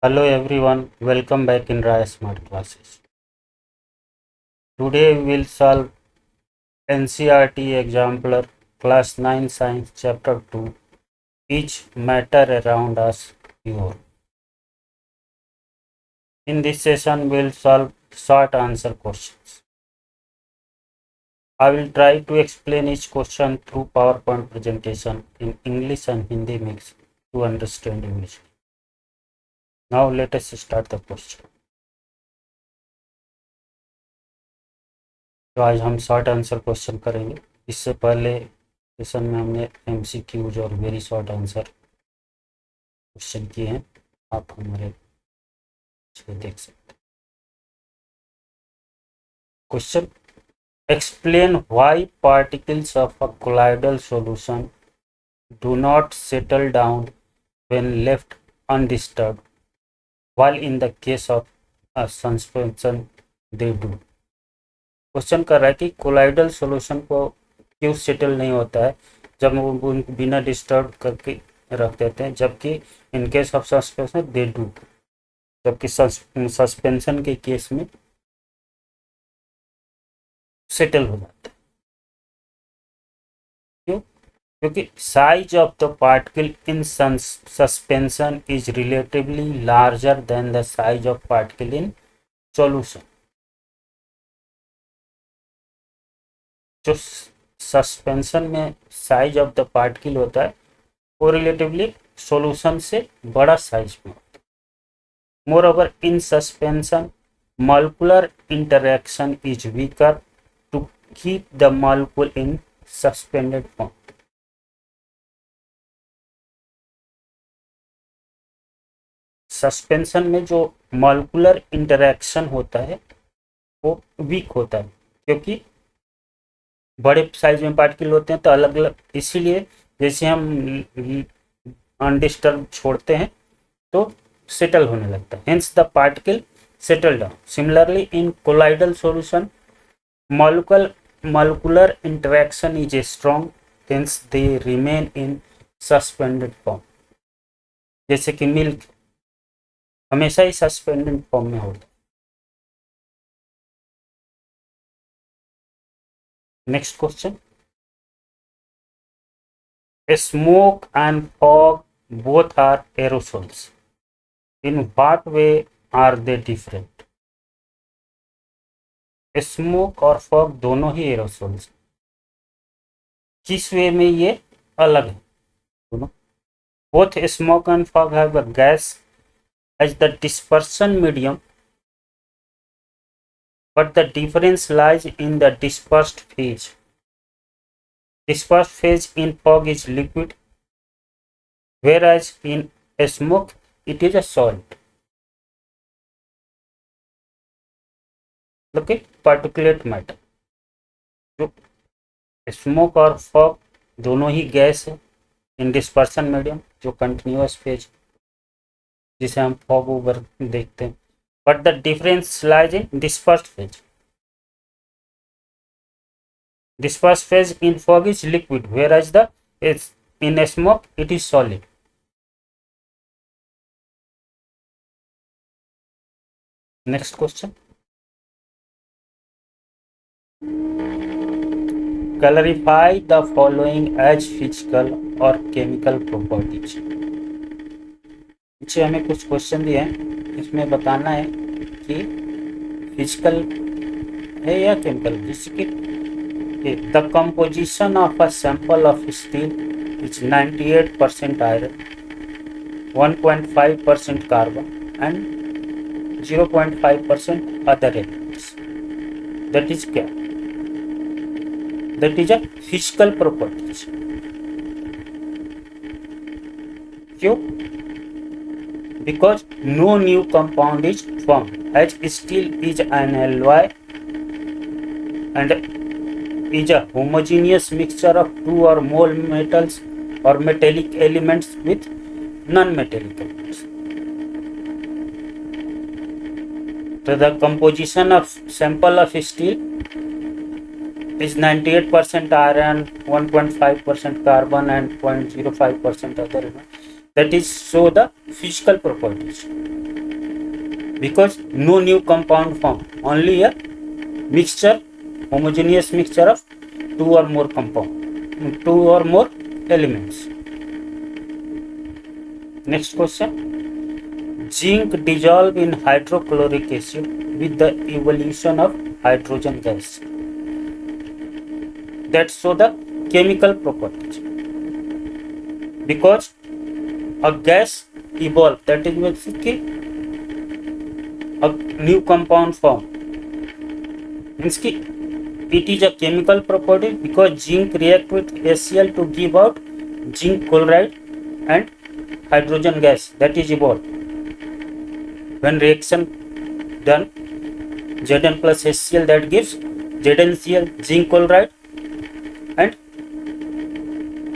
Hello everyone, welcome back in Raya Smart Classes. Today we will solve NCERT Exemplar Class 9 Science Chapter 2 Each Matter Around Us Pure. In this session we will solve short answer questions. I will try to explain each question through PowerPoint presentation in English and Hindi mix to understand English. Now let us start the question. तो आज हम short answer question करेंगे। इससे पहले session में हमने MCQs और very short answer question किए हैं, आप हमारे देख सकते हैं। Question, explain why particles of a colloidal solution do not settle down when left undisturbed while in the case of a suspension they do. Question कर रहा है कि कोलाइडल सॉल्यूशन को क्यों सेटल नहीं होता है जब वो बिना डिस्टर्ब करके रख देते हैं, जबकि in case of suspension they do, जबकि सस्पेंशन के केस में सेटल हो जाता है। क्यों? क्योंकि size of the particle in suspension is relatively larger than the size of particle in solution. जो सस्पेंशन में साइज ऑफ द पार्टिकल होता है वो रिलेटिवली सॉल्यूशन से बड़ा साइज में होता है। Moreover in suspension molecular interaction is weaker to keep the molecule in suspended form. Suspension में जो मॉलिक्यूलर इंटरेक्शन होता है वो वीक होता है, क्योंकि बड़े साइज में पार्टिकल होते हैं तो अलग अलग, इसीलिए जैसे हम अनडिस्टर्ब छोड़ते हैं तो सेटल होने लगता है, hence the particle settle down. Similarly in colloidal solution molecular interaction is strong, hence they remain in suspended form। जैसे कि मिल्क हमेशा ही सस्पेंडेड फॉर्म में होता है। Next question, smoke and fog both are aerosols, in what way are they different? Smoke और fog दोनों ही aerosols, किस वे में ये अलग है दोनों? Both smoke and fog have a gas as the dispersion medium, but the difference lies in the dispersed phase. Dispersed phase in fog is liquid, whereas in smoke it is a solid. Look at particulate matter। जो smoke और fog दोनों ही gas है इन dispersion medium, जो continuous phase जिसे हम fog over देखते हैं, but the difference lies in dispersed phase. Dispersed phase in fog is liquid, whereas in smoke it is solid। Next question, clarify the following as physical or chemical properties। पीछे हमें कुछ question दिए हैं, इसमें बताना है कि फिजिकल है या केमिकल। जिसकी the composition of a sample of steel is 98% iron, 1.5% carbon and 0.5% other elements। That is क्या? That is a physical properties। क्यों? Because no new compound is formed, as steel is an alloy and is a homogeneous mixture of two or more metals or metallic elements with non-metallic elements। So the composition of sample of steel is 98% iron, 1.5% carbon and 0.05% other element। that is show the physical properties, because no new compound form, only a mixture, homogeneous mixture of two or more compound, two or more elements. Next question. Zinc dissolve in hydrochloric acid with the evolution of hydrogen gas. That show the chemical properties, because a gas evolve, that is basically a new compound form, means ki it is a chemical property, because zinc react with HCl to give out zinc chloride and hydrogen gas, that is evolved. When reaction done, Zn plus HCl, that gives ZnCl, zinc chloride and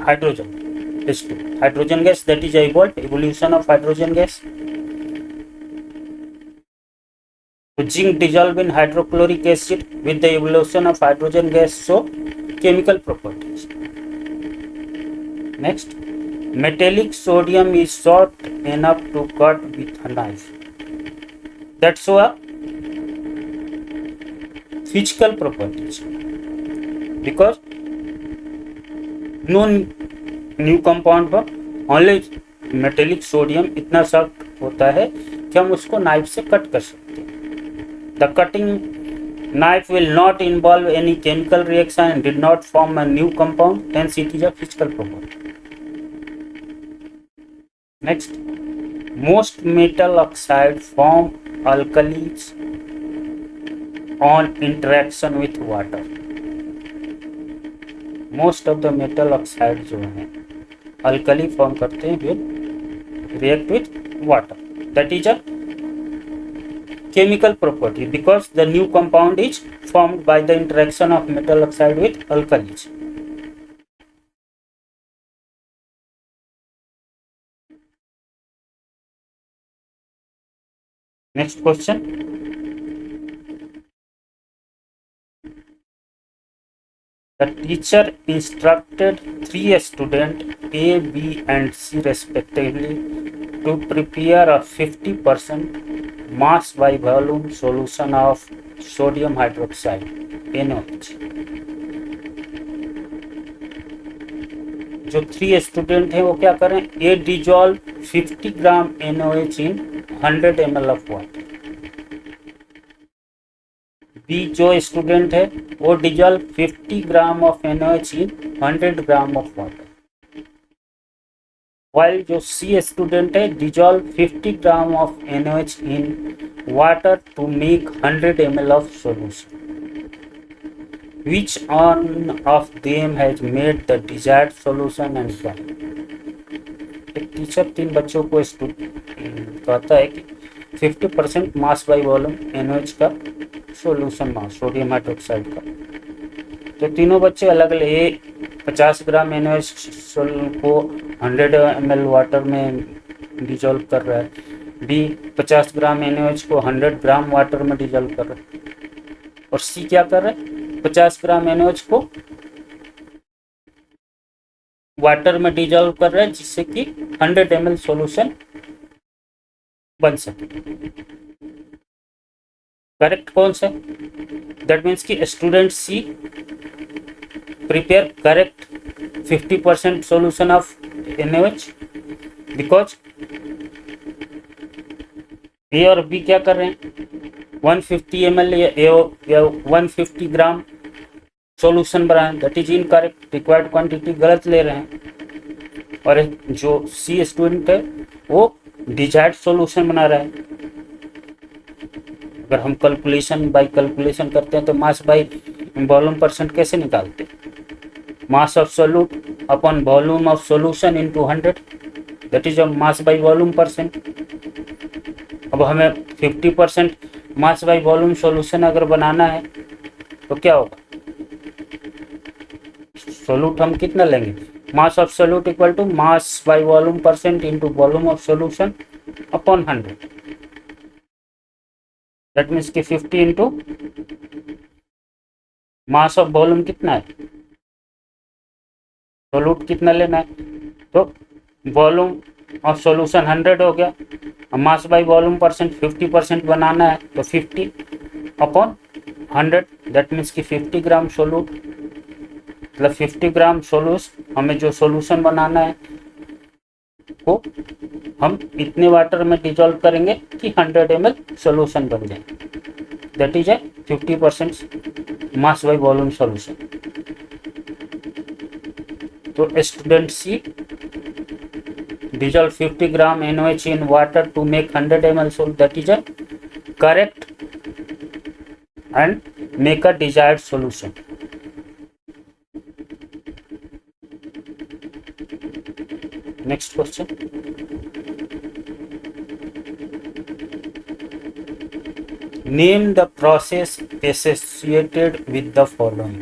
hydrogen H2, hydrogen gas, that is evolved, evolution of hydrogen gas. So zinc dissolve in hydrochloric acid with the evolution of hydrogen gas, so chemical properties. Next, metallic sodium is short enough to cut with a knife. That show a physical properties, because no new compound पर only metallic sodium इतना soft होता है कि हम उसको knife से cut कर सकते हैं. The cutting knife will not involve any chemical reaction and did not form a new compound, hence it is a physical property. Next, most metal oxide form alkalis on interaction with water. Most of the metal oxide जो है alkali form करते हैं will react with water, that is a chemical property, because the new compound is formed by the interaction of metal oxide with alkalis. Next question. The teacher instructed 3 students A, B and C respectively to prepare a 50% mass by volume solution of sodium hydroxide NaOH. जो 3 student हैं वो क्या करें, A dissolve 50 gram NaOH in 100 ml of water. B जो student है वो dissolve 50 gram of NaOH in 100 gram of water. while जो C student है dissolve 50 gram of NaOH in water to make 100 ml of solution. Which one of them has made the desired solution and why? एक teacher 3 बच्चों को कहता है कि 50% mass by volume NaOH का solution मास sodium hydroxide का. तो तीनों बच्चे अलग अलग 50 ग्राम NaOH को 100 ml वाटर में डिजोल्व कर रहा है, बी 50 ग्राम NaOH को 100 ग्राम वाटर में डिजोल्व कर रहा है, और सी क्या कर रहा है 50 ग्राम NaOH को वाटर में डिजोल्व कर रहा है जिससे कि 100 ml सॉल्यूशन बन सके. करेक्ट कौन सा? दैट मीन्स कि student C prepare correct 50% solution of NaOH, because ए और बी क्या कर रहे हैं 150 ml या 150 ग्राम सॉल्यूशन बना है, that is incorrect, required quantity गलत ले रहे हैं. और जो सी स्टूडेंट है वो डिजायर्ड सॉल्यूशन बना रहा है. अगर हम कैलकुलेशन बाय कैलकुलेशन करते हैं तो मास बाय वॉल्यूम परसेंट कैसे निकालते हैं, mass of solute upon volume of solution into 100, that is a mass by volume percent. अब हमें 50% mass by volume solution अगर बनाना है तो क्या होगा, सोल्यूट हम कितना लेंगे, mass of solute equal to mass by volume percent into volume of solution upon 100. that means कि 50 into mass of volume कितना है, सोल्यूट कितना लेना है, तो वॉल्यूम और सॉल्यूशन 100 हो गया। मास बाई वॉल्यूम परसेंट 50% बनाना है तो 50 अपॉन 100, दैट मीन्स कि 50 ग्राम सोलूट, मतलब 50 ग्राम सोलूस हमें जो सॉल्यूशन बनाना है वो हम इतने वाटर में डिजोल्व करेंगे कि 100 ml सॉल्यूशन बन जाए, that is a 50% mass by volume solution. तो student C, dissolve 50 gram NaOH in water to make 100 ml salt, that is a correct and make a desired solution. Next question. Name the process associated with the following.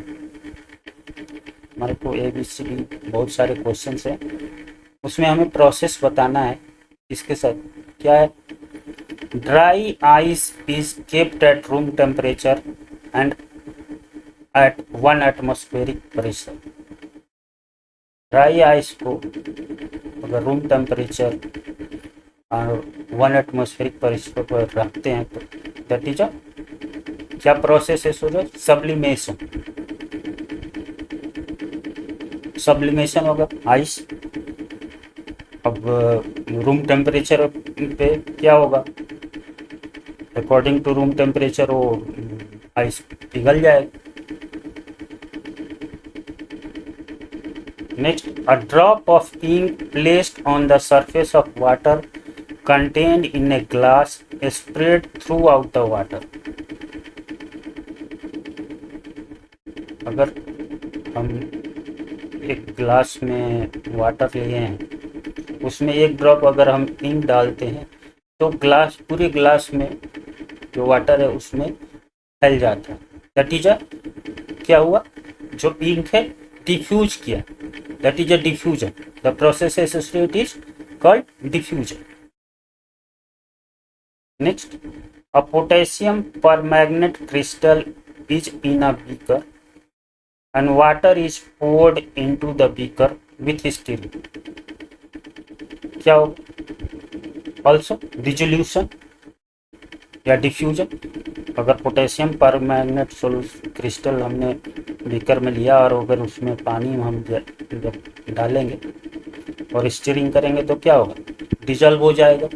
हमारे को ABCD बहुत सारे questions हैं, उसमें हमें process बताना है। इसके साथ क्या है, dry ice is kept at room temperature and at 1 atmospheric pressure. Dry ice को अगर रूम टेम्परेचर और 1 एटमॉस्फेरिक प्रेशर पर रखते हैं तो दैट इज क्या प्रोसेस है सूरज, सब्लिमेशन। सब्लिमेशन होगा आइस, अब रूम टेम्परेचर पे क्या होगा, अकॉर्डिंग टू रूम टेम्परेचर वो आइस पिघल जाएगा। Next, a drop of ink placed on the surface of water contained in a glass spread throughout the water. अगर हम एक ग्लास में वाटर लिए हैं, उसमें एक ड्रॉप अगर हम इंक डालते हैं तो ग्लास, पूरे ग्लास में जो वाटर है उसमें फैल जाता है, दैट इज क्या हुआ, जो इंक है डिफ्यूज किया, that is a diffusion. The process associated is called diffusion. Next, a potassium permanganate crystal is in a beaker and water is poured into the beaker with stirring, क्या होगा, also dissolution या diffusion. अगर potassium permanganate crystal हमने beaker में लिया और अगर उसमें पानी हम जब डालेंगे और स्टीरिंग करेंगे तो क्या होगा, डिजॉल्व हो जाएगा।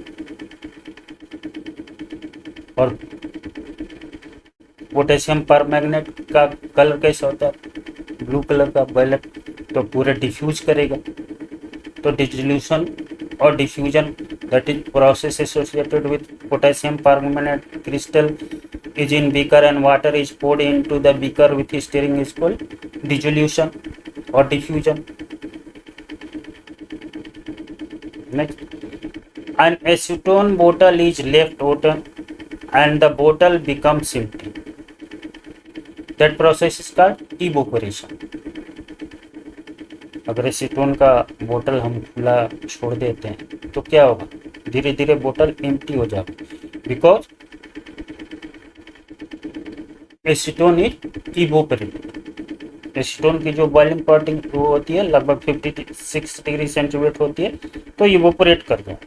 और पोटेशियम परमैंगनेट का कलर कैसा होता है, ब्लू कलर का, वायलेट, तो पूरे डिफ्यूज करेगा। तो डिसोल्यूशन और diffusion, that is process associated with potassium permanganate crystal is in beaker and water is poured into the beaker with stirring is called dissolution or diffusion. Next, an acetone bottle is left open and the bottle becomes empty. That process is called evaporation. अगर acetone का बोतल हम खुला छोड़ देते हैं तो क्या होगा, धीरे धीरे बोतल एम्प्टी हो जाएगी, because acetone is evaporated. Acetone की जो बॉइलिंग पॉइंट वो होती है लगभग 56 डिग्री सेंटीग्रेड होती है, तो इवोपरेट कर जाए।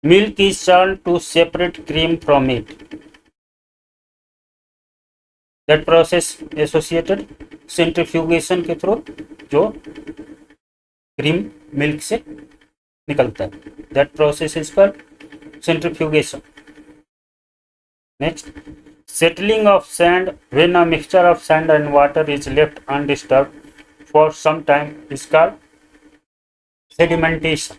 Milk is churn to separate cream from it, that process associated centrifugation के थ्रू जो क्रीम मिल्क से निकलता है, that process is called centrifugation. Next, settling of sand when a mixture of sand and water is left undisturbed for some time is called sedimentation.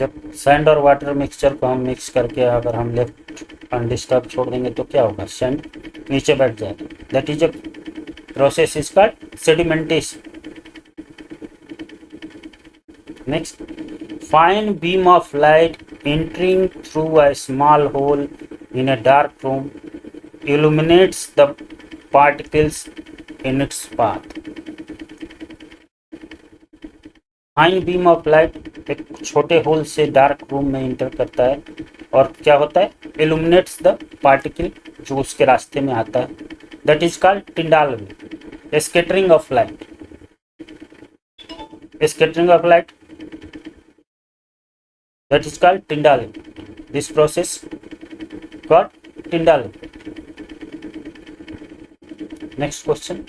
जब sand और water mixture को हम mix करके अगर हम लेफ्ट अनडिस्टर्ब छोड़ देंगे तो क्या होगा, सैंड नीचे बैठ जाएगा, that is a process is called sedimentation. Next, fine beam of light entering through a small hole in a dark room illuminates the particles in its path. Fine beam of light एक छोटे whole से dark room में inter करता है और क्या होता है, इल्यूमिनेट्स द पार्टिकल जो उसके रास्ते में आता है, that is called Tyndall wave. scattering of light. Scattering of light, that is called Tyndall. This process called Tyndall. Next question.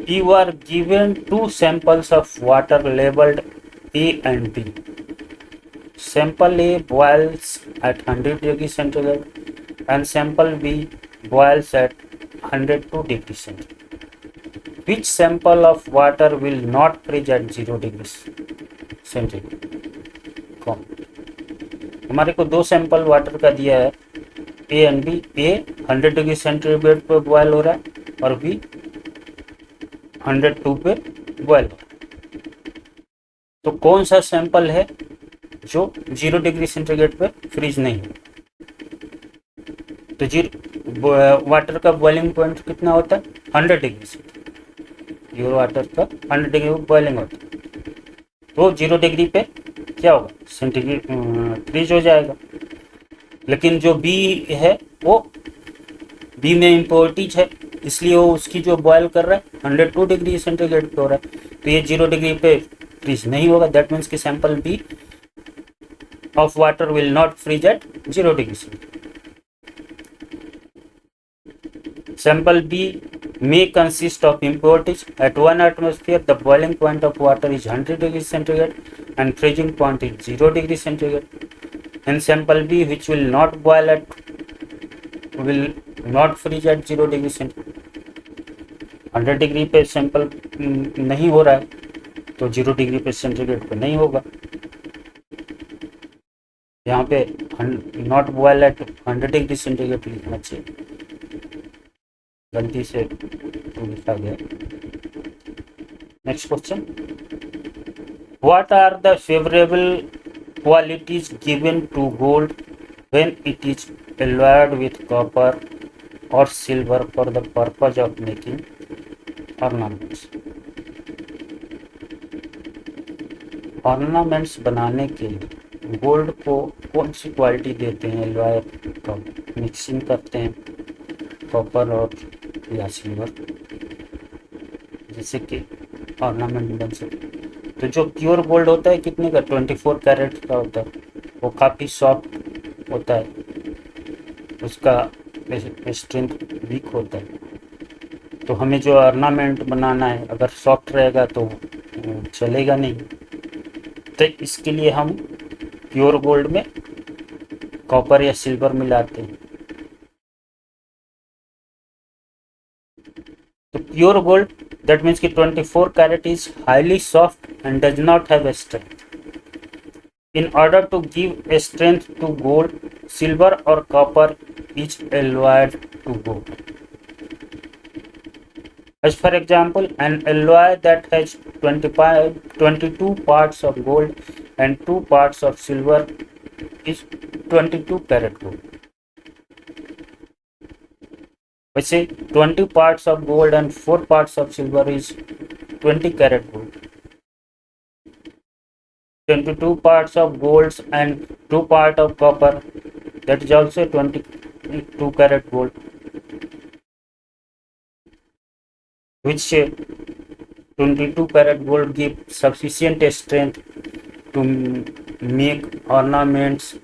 You are given two samples of water labeled A and B. Sample A boils at 100 degrees centigrade and sample B boils at 102 degrees centigrade. Which sample of water will not freeze at 0 degrees centigrade? हमारे को दो sample water का दिया है, A and B. A 100 degree centigrade पे boil हो रहा है और बी 102 पे बॉयल हो रहा है. तो कौन सा सैंपल है जो 0 डिग्री सेंटीग्रेड पे फ्रीज नहीं है? तो वाटर का बॉइलिंग पॉइंट कितना होता है? 100 डिग्री सेंटीग्रेड. प्योर वाटर का 100 डिग्री बॉइलिंग होता है, तो 0 डिग्री पे क्या होगा? सेंटीग्रेड फ्रीज हो जाएगा. लेकिन जो बी है वो बी में इम्प्योरिटीज है, इसलिए वो उसकी जो बॉयल कर रहा है 102 डिग्री सेंटीग्रेड पे हो रहा है, तो ये 0 डिग्री पे फ्रीज नहीं होगा. दैट मीन्स कि sample B of water will not freeze at 0 degree centigrade. Sample B may consist of impurities. At 1 atmosphere, the boiling point of water is 100 degrees centigrade and freezing point is 0 degrees centigrade. And sample B, which will not freeze at 0 degrees centigrade. 100 degree पे sample नहीं हो रहा है, तो 0 degree पे centigrade पे नहीं होगा. यहाँ पे not boil at 100 degree centigrade लिखना चाहिए, गलती से लिखा गया. Next question. What are the favourable qualities given to gold when it is alloyed with copper or silver for the purpose of making ornaments? Ornaments बनाने के लिए गोल्ड को कौन सी क्वालिटी देते हैं? एलॉय का मिक्सिंग करते हैं कॉपर और या सिल्वर, जैसे कि ऑर्नामेंट बन सके. तो जो प्योर गोल्ड होता है कितने का? 24 कैरेट का होता है. वो काफ़ी सॉफ्ट होता है, उसका स्ट्रेंथ वीक होता है. तो हमें जो ऑर्नामेंट बनाना है अगर सॉफ्ट रहेगा तो चलेगा नहीं. तो इसके लिए हम प्योर गोल्ड में कॉपर या सिल्वर मिलाते हैं. तो प्योर गोल्ड, दैट मीन्स कि 24 carat is highly soft and does not have a strength. In order to give a strength to gold, silver or copper is alloyed to gold. As for example, an alloy that has 22 parts of gold and 2 parts of silver is 22 karat gold. वैसे 20 parts of gold and 4 parts of silver is 20 karat gold. 22 parts of gold and 2 parts of copper, that is also 22 karat gold, which 22 karat gold give sufficient strength to make ornaments.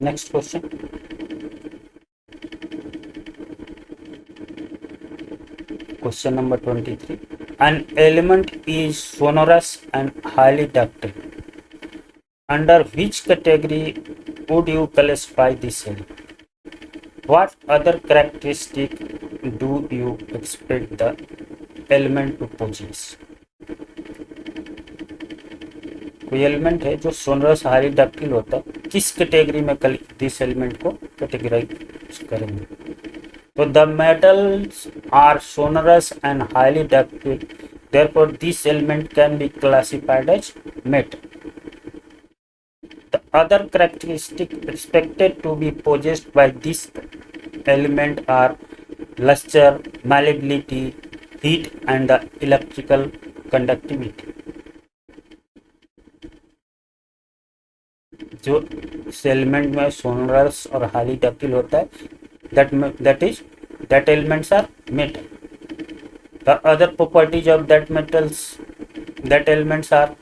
Next question. Question number 23. An element is sonorous and highly ductile. Under which category would you classify this element? What other characteristic do you expect the element to possess? कोई element है जो sonorous highly ductile होता है, किस category में this element को categorise करेंगे? So the metals are sonorous and highly ductile. Therefore, this element can be classified as metal. The other characteristics expected to be possessed by this element are luster, malleability, heat, and the electrical conductivity. जो element में sonorous और highly ductile होता है, that elements are metal. The other properties of that elements are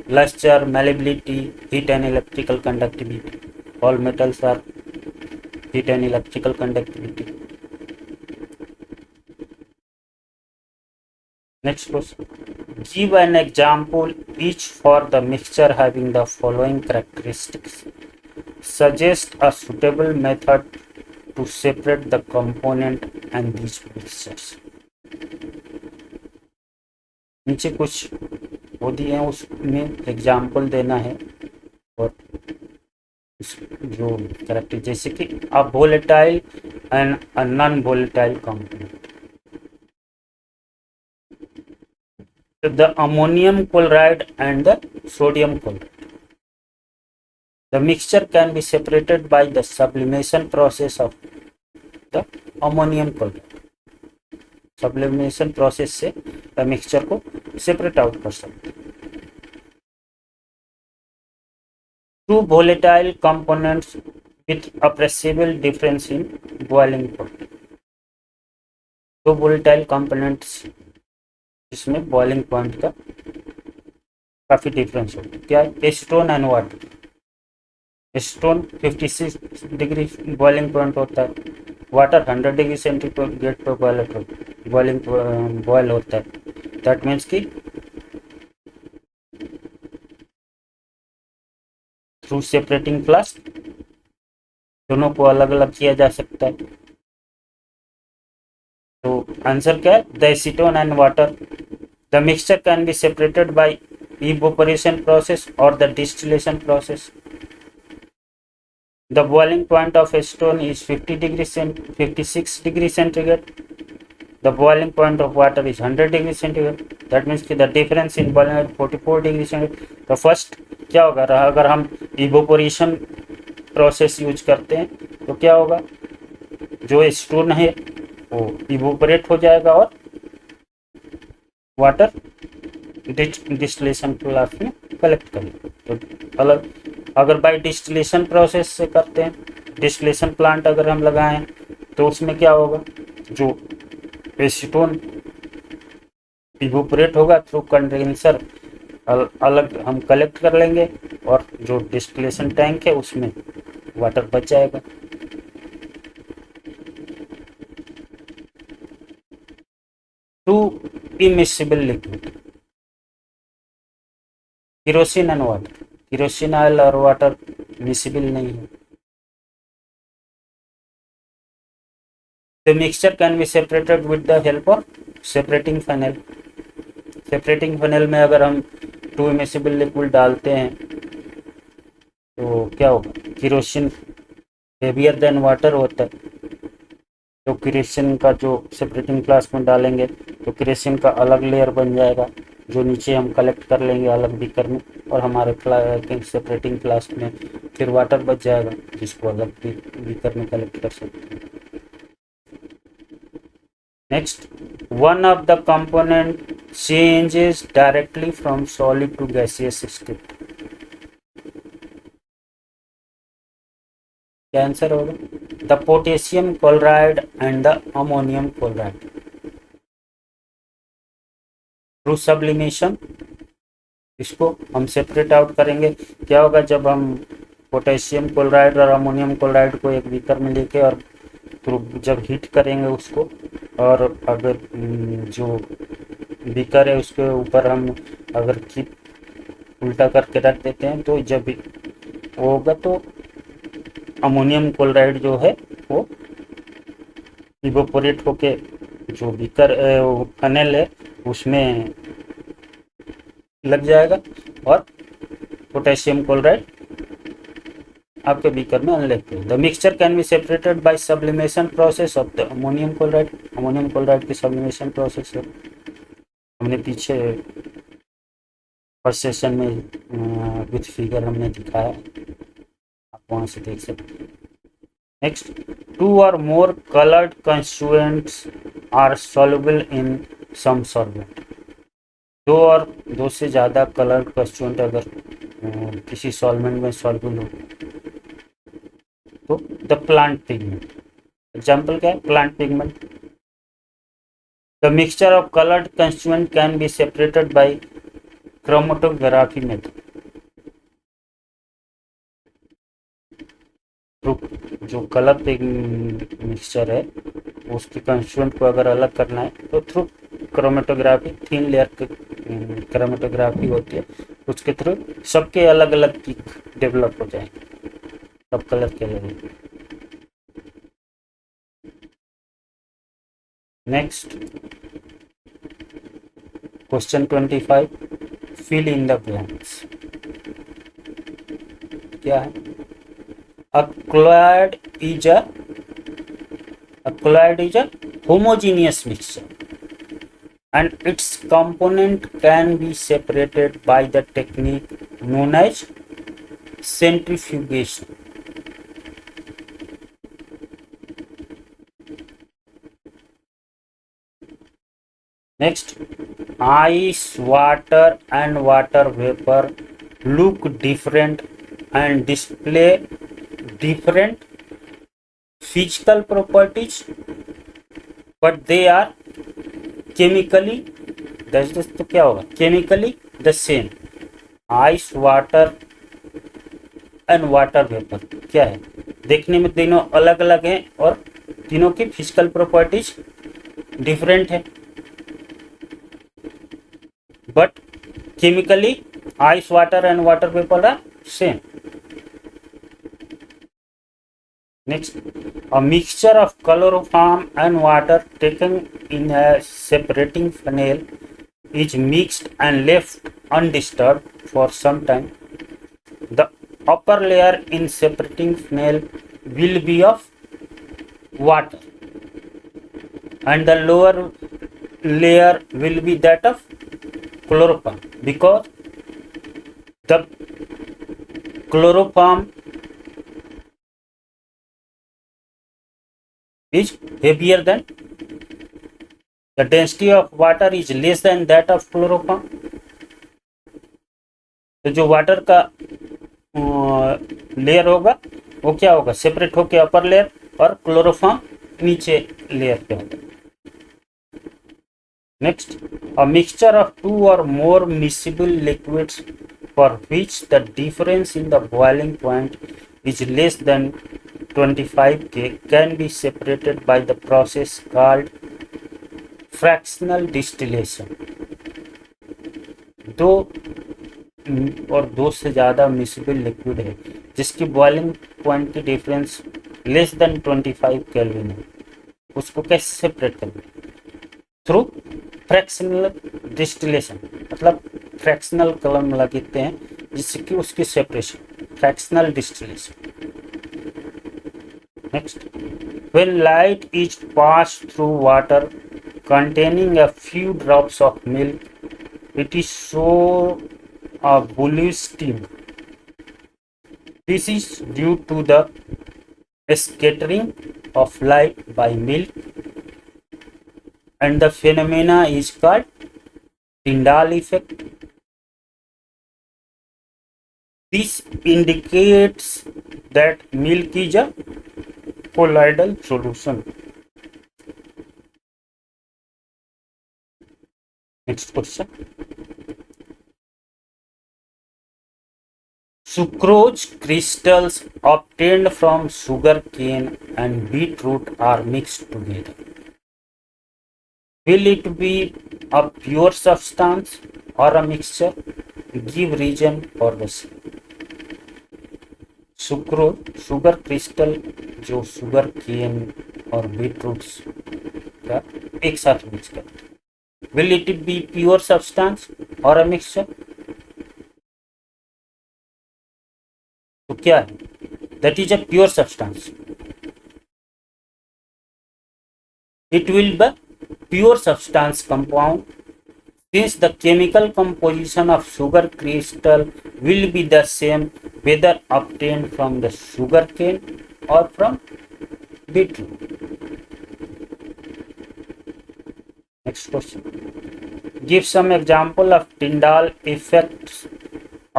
luster, malleability, heat and electrical conductivity. All metals are heat and electrical conductivity. Next question. Give an example each for the mixture having the following characteristics. Suggest a suitable method to separate the component and these mixtures. नीचे कुछ वो दिए हैं, उसमें example देना है और जो करेक्ट, जैसे कि अ volatile and a non volatile component. The ammonium chloride and the sodium chloride. The mixture can be separated by the sublimation process of the ammonium chloride. Sublimation process से the mixture को separate out कर सकते हैं. Two volatile components with appreciable difference in boiling point. दो volatile components जिसमें boiling point का काफी difference होता है. क्या है? Stone and water. Stone 56 degree boiling point होता है, वाटर 100 डिग्री सेंटीग्रेड पर बॉयल होता है. दैट मीन्स कि थ्रू सेपरेटिंग फ्लास्क दोनों को अलग अलग किया जा सकता है. तो आंसर क्या है? The acetone and water. The mixture can be separated by evaporation process or the distillation process. The boiling point of a stone is 56 degree centigrade. The boiling point of water is 100 degree centigrade. That means कि the difference in boiling at 44 degree centigrade. तो first क्या होगा, अगर हम evaporation process use करते हैं तो क्या होगा, जो स्टोन है वो इवोपरेट हो जाएगा और वाटर डिस्टिलेशन फ्लास्क में कलेक्ट करेंगे. तो अलग, अगर बाय डिस्टिलेशन प्रोसेस से करते हैं, डिस्टिलेशन प्लांट अगर हम लगाएं तो उसमें क्या होगा, जो एसीटोन इवोपरेट होगा थ्रू कंडेंसर अलग हम कलेक्ट कर लेंगे और जो डिस्टिलेशन टैंक है उसमें वाटर बच जाएगा. To immiscible liquid. Kerosene and water. Kerosene oil और वाटर मिसिबल नहीं है. The mixture can be separated with the help of separating funnel. Separating funnel में अगर हम टू इमिसिबल लिक्विड डालते हैं तो क्या होगा, केरोसिन हेवियर देन वाटर होता है. तो केरोसिन का जो सेपरेटिंग फ्लास्क में डालेंगे तो केरोसिन का अलग लेयर बन जाएगा जो नीचे हम कलेक्ट कर लेंगे अलग बीकर में, और हमारे सेपरेटिंग फ्लास्क में फिर वाटर बच जाएगा जिसको अलग बीकर में कलेक्ट कर सकते हैं. Next, one of the component changes directly from solid to gaseous state. क्या आंसर होगा? The potassium chloride and the ammonium chloride. Through sublimation इसको हम सेपरेट आउट करेंगे. क्या होगा, जब हम पोटेशियम क्लोराइड और अमोनियम क्लोराइड को एक बीकर में लेके और जब हीट करेंगे उसको, और अगर जो बीकर है उसके ऊपर हम अगर कीप उल्टा करके रख देते हैं तो जब वो होगा तो अमोनियम क्लोराइड जो है वो इवोपोरेट होके जो बीकर फनेल है उसमें लग जाएगा और पोटेशियम क्लोराइड आपके बीकर में अनलेक्ट है. The mixture can be separated by sublimation process of the ammonium chloride. Ammonium chloride की सब्लिमेशन प्रोसेस है, हमने पीछे फर्स्ट सेशन में विथ फिगर हमने दिखाया, आप वहाँ से देख सकते हैं. Next, two or more coloured constituents are soluble in some solvent. दो से ज़्यादा कलर्ड कंस्टिट्यूएंट अगर किसी सॉल्वेंट में सॉल्युबल हो तो द प्लांट पिगमेंट। एग्जाम्पल क्या है? Plant pigment. The mixture of coloured constituent can be separated by chromatography method. जो कलर मिक्सचर है उसके कंस्टिट्यूएंट को अगर अलग करना है तो through chromatography, thin layer chromatography होती है, उसके थ्रू सबके अलग अलग पीक डेवलप हो जाएंगे, सब कलर के अलग। Next question 25, fill in the blanks. क्या है? A chloride is a colloid is a homogeneous mixture and its component can be separated by the technique known as centrifugation. Next, ice, water and water vapor look different and display different physical properties, but they are chemically, तो क्या होगा? chemically the same. Ice, water and water vapour क्या है? देखने में तीनों अलग अलग हैं और तीनों की फिजिकल प्रॉपर्टीज डिफरेंट है, but chemically ice, water and water vapour are same. Next, a mixture of chloroform and water taken in a separating funnel is mixed and left undisturbed for some time. The upper layer in separating funnel will be of water and the lower layer will be that of chloroform, because the chloroform is heavier than, the density of water is less than that of chloroform. तो जो water का layer होगा वो क्या होगा? Separate होके upper layer, और chloroform नीचे लेयर पे होगा. Next, a mixture of two or more miscible liquids for which the difference in the boiling point is less than 25 K can be separated by the process called fractional distillation. दो और दो से ज़्यादा miscible liquid है जिसकी boiling point की difference less than 25 kelvin है, उसको कैसे सेपरेट करना? थ्रू फ्रैक्शनल डिस्टिलेशन, मतलब फ्रैक्शनल कलम लगाते हैं जिससे कि उसकी separation, fractional distillation. Next, when light is passed through water containing a few drops of milk, it is so a bluish tint. This is due to the scattering of light by milk, and the phenomena is called Tyndall effect. This indicates that milk is a colloidal solution. Next question. Sucrose crystals obtained from sugar cane and beetroot are mixed together. Will it be a pure substance or a mixture? Give reason for the same. Sucrose, sugar crystal जो sugar cane और बीटरूट्स का एक साथ mix करते हैं. Will it be pure substance और a mixture? तो क्या है? That is a pure substance. It will be pure substance compound since the chemical composition of sugar crystal will be the same whether obtained from the sugar cane or from beetroot. Next question. Give some example of Tyndall effects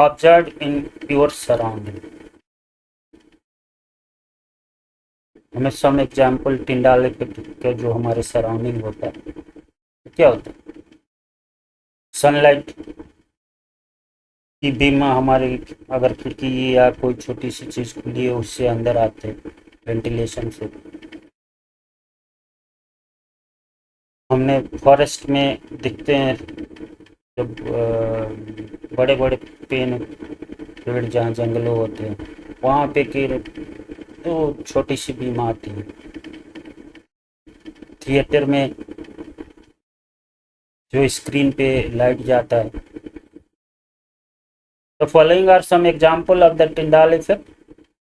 observed in your surrounding. हमें some example Tyndall effect के जो हमारे surrounding होता है तो क्या होता है, सनलाइट की बीम हमारे अगर खिड़की या कोई छोटी सी चीज खुली है उससे अंदर आते हैं वेंटिलेशन से। हमने फॉरेस्ट में दिखते हैं जब बड़े बड़े पेड़ जहाँ जंगलों होते हैं वहाँ पे कि तो छोटी सी बीम आती है। थिएटर में जो स्क्रीन पे लाइट जाता है। The following are some example of the Tyndall effect.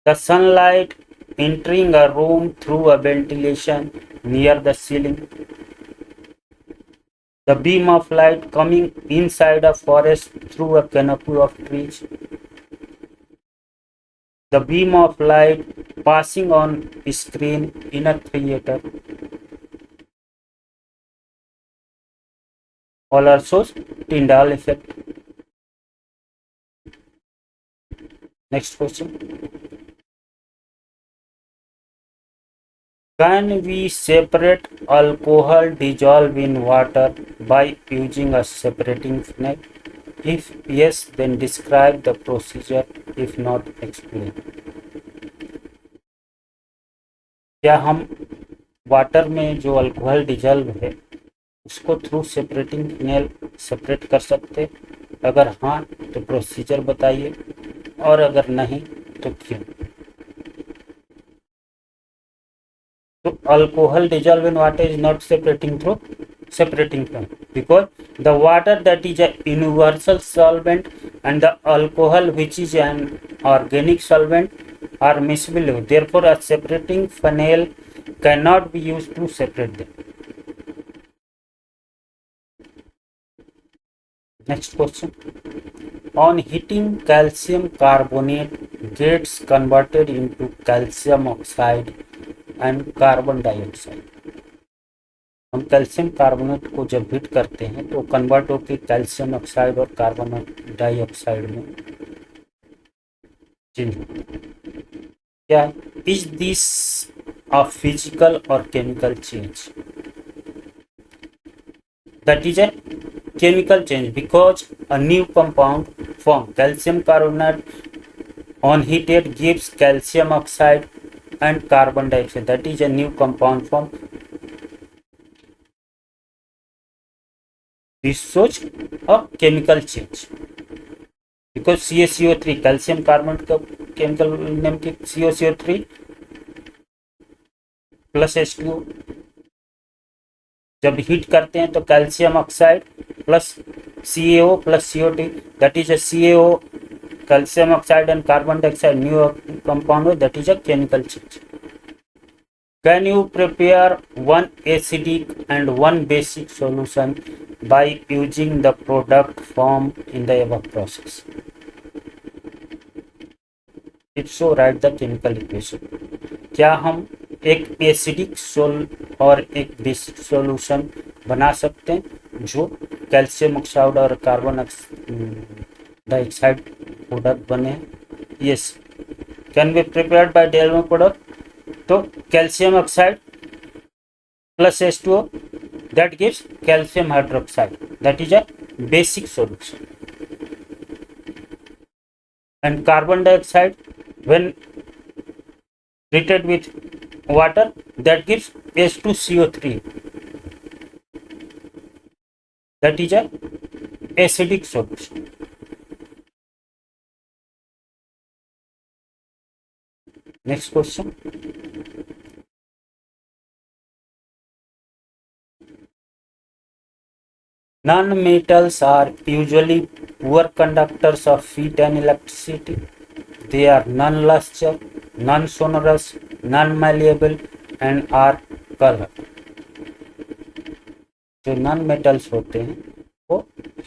The sunlight entering a room through a ventilation near the ceiling. The beam of light coming inside a forest through a canopy of trees. The beam of light passing on screen in a theater. All are shows Tyndall effect. Next question. Can we separate alcohol dissolved in water by using a separating funnel? If yes, then describe the procedure. If not, explain. क्या हम water में जो alcohol dissolve है उसको through separating phenyl separate कर सकते? अगर हाँ तो प्रोसीजर बताइए, और अगर नहीं तो क्यों? तो alcohol dissolved in water is not separating through separating funnel because the water that is a universal solvent and the alcohol which is an organic solvent are miscible. Therefore, a separating funnel cannot be used to separate them. Next question. On heating, calcium carbonate gets converted into calcium oxide and carbon dioxide. हम calcium carbonate को जब heat करते हैं तो convert होकर calcium oxide और carbon dioxide में change होता है। क्या है? इज दिस अ फिजिकल और chemical change? That is a chemical change because a new compound form calcium carbonate on heated gives calcium oxide and carbon dioxide. That is a new compound form. This shows a chemical change because CaCO3 calcium carbonate का chemical name की CaCO3 plus H2O जब heat करते हैं तो calcium oxide plus CaO plus CO2 that is a CaO calcium oxide and carbon dioxide new compound that is a chemical change. Can you prepare one acidic and one basic solution by using the product formed in the above process? If so, write the chemical equation. क्या हम एक acidic soul और एक basic solution बना सकते हैं जो calcium oxide और कार्बन डाइऑक्साइड प्रोडक्ट बने? Yes. Can be prepared by डेल्मो प्रोडक्ट। तो calcium oxide plus H2O that gives calcium hydroxide that is a basic solution and carbon dioxide when treated with water that gives H2CO3 that is a acidic solution. Next question. Non-metals are usually poor conductors of heat and electricity. They are non-luster, non-sonorous, non-malleable and are colored. जो non metals होते हैं वो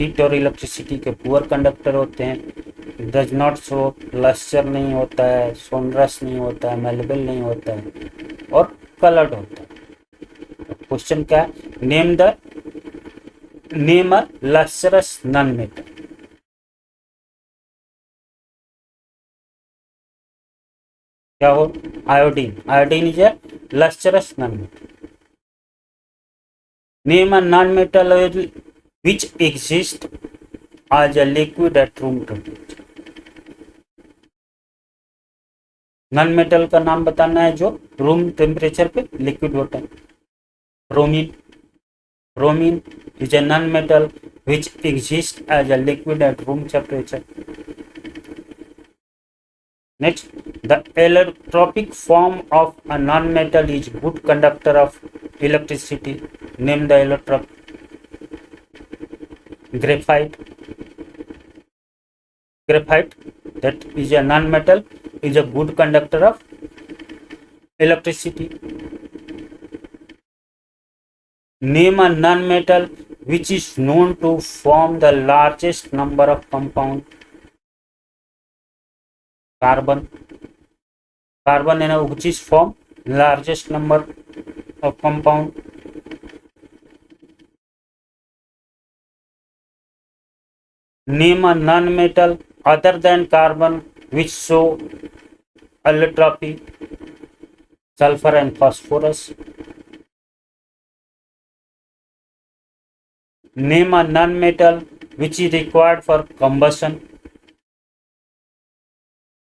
heat और electricity के poor conductor होते हैं। Does not show, lustre नहीं होता है, सोनरस नहीं होता है, मेलेबल नहीं होता है और कलर्ड होता है। क्वेश्चन क्या है? नेम अ लस्टरस नॉन मेटल। क्या हो? Iodine. Iodine is a lustrous non-metal. Name a non-metal which exists as a liquid at room temperature. Non metal का नाम बताना है जो रूम टेम्परेचर पे लिक्विड होता है. Bromine. Bromine is a non-metal which exists as a liquid at room temperature. Next, the allotropic form of a non-metal is good conductor of electricity. Name the allotrope. Graphite. Graphite, that is a non-metal, is a good conductor of electricity. Name a non-metal which is known to form the largest number of compounds. Carbon. Carbon which is form largest number of compound. Name a non-metal other than carbon which show allotropy. Sulfur and phosphorus. Name a non-metal which is required for combustion.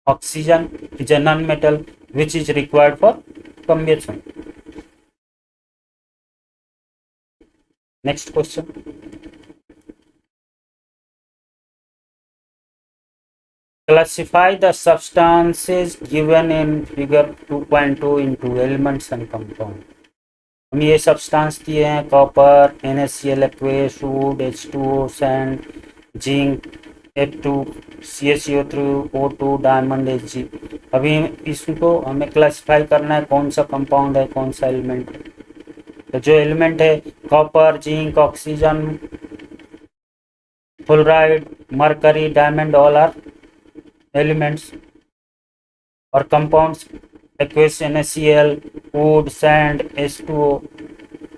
Oxygen is a non-metal which is required for combustion. Next question. Classify the substances given in figure 2.2 into elements and compounds. हम ये substance दिए हैं copper, NaCl, aqueous, would, H2O, sand, zinc, F2, CaCO3, O2, diamond, Hg. अभी इसको हमें classify करना है कौन सा कंपाउंड है, कौन सा एलिमेंट है. तो जो एलिमेंट है copper, zinc, oxygen, fluoride, mercury, diamond, all are elements. और compounds aqueous, NaCl, wood, sand, H2O,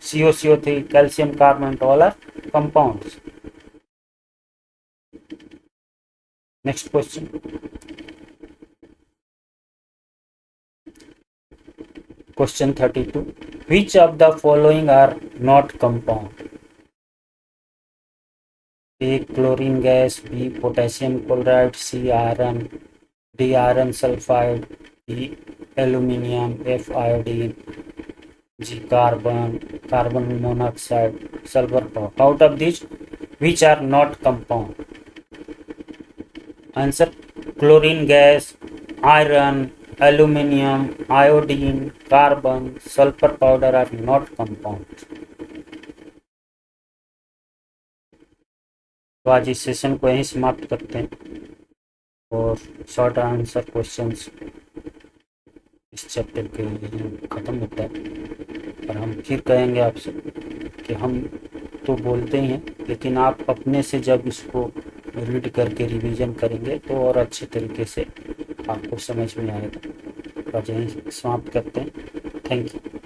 COCO3, calcium carbonate, all are compounds. Next question. Question 32. Which of the following are not compound? A. Chlorine gas. B. Potassium chloride. C. Iron. D. Iron sulfide. E. Aluminium. F. Iodine. G. Carbon. Carbon monoxide. Sulfur powder. Out of these, which are not compound? Answer: chlorine gas, iron, aluminium, iodine, carbon, sulfur powder are not compounds. तो आज इस session को यहीं समाप्त करते हैं और short answer questions इस चैप्टर के लिए ख़त्म होता है. और हम फिर कहेंगे आपसे कि हम तो बोलते ही हैं लेकिन आप अपने से जब इसको रीड करके रिवीजन करेंगे तो और अच्छे तरीके से आपको समझ में आएगा. तो आज यहीं समाप्त करते हैं. Thank you.